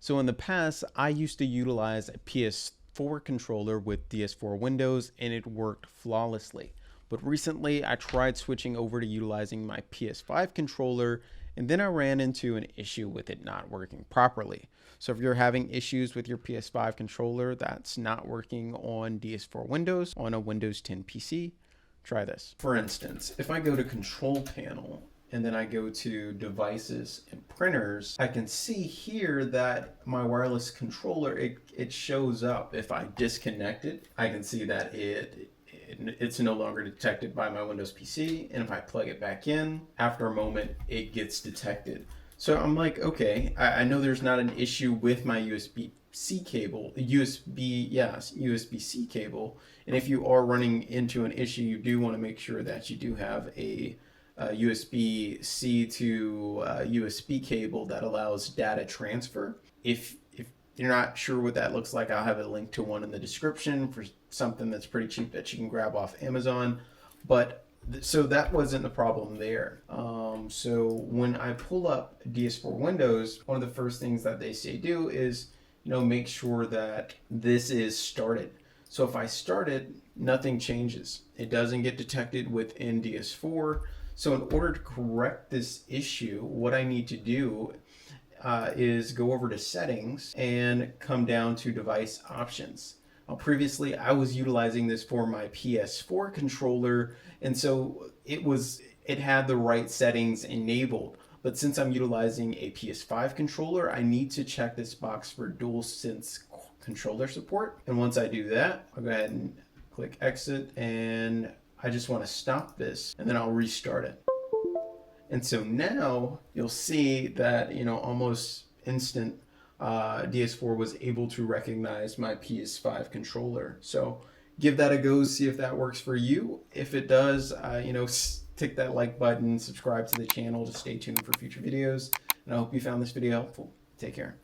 So in the past, I used to utilize a PS4 controller with DS4 Windows and it worked flawlessly. But recently I tried switching over to utilizing my PS5 controller and then I ran into an issue with it not working properly. So if you're having issues with your PS5 controller that's not working on DS4 Windows on a Windows 10 PC, try this. For instance, if I go to Control Panel and then I go to Devices and Printers, I can see here that my wireless controller, it shows up. If I disconnect it, I can see that it's no longer detected by my Windows PC. And if I plug it back in, after a moment, it gets detected. So I'm like, okay, I know there's not an issue with my USB-C cable, USB-C cable. And if you are running into an issue, you do want to make sure that you do have a USB-C to USB cable that allows data transfer. If you're not sure what that looks like, I'll have a link to one in the description for something that's pretty cheap that you can grab off Amazon. But so that wasn't a problem there. So when I pull up DS4 Windows, one of the first things that they say do is, make sure that this is started. So if I start it, nothing changes. It doesn't get detected within DS4. So in order to correct this issue, what I need to do is go over to settings and come down to device options. Previously, I was utilizing this for my PS4 controller, and so it had the right settings enabled. But since I'm utilizing a PS5 controller, I need to check this box for DualSense controller support. And once I do that, I'll go ahead and click exit, and I just want to stop this, and then I'll restart it. And so now you'll see that, almost instant, DS4 was able to recognize my PS5 controller. So give that a go, see if that works for you. If it does, tick that like button, subscribe to the channel to stay tuned for future videos. And I hope you found this video helpful. Take care.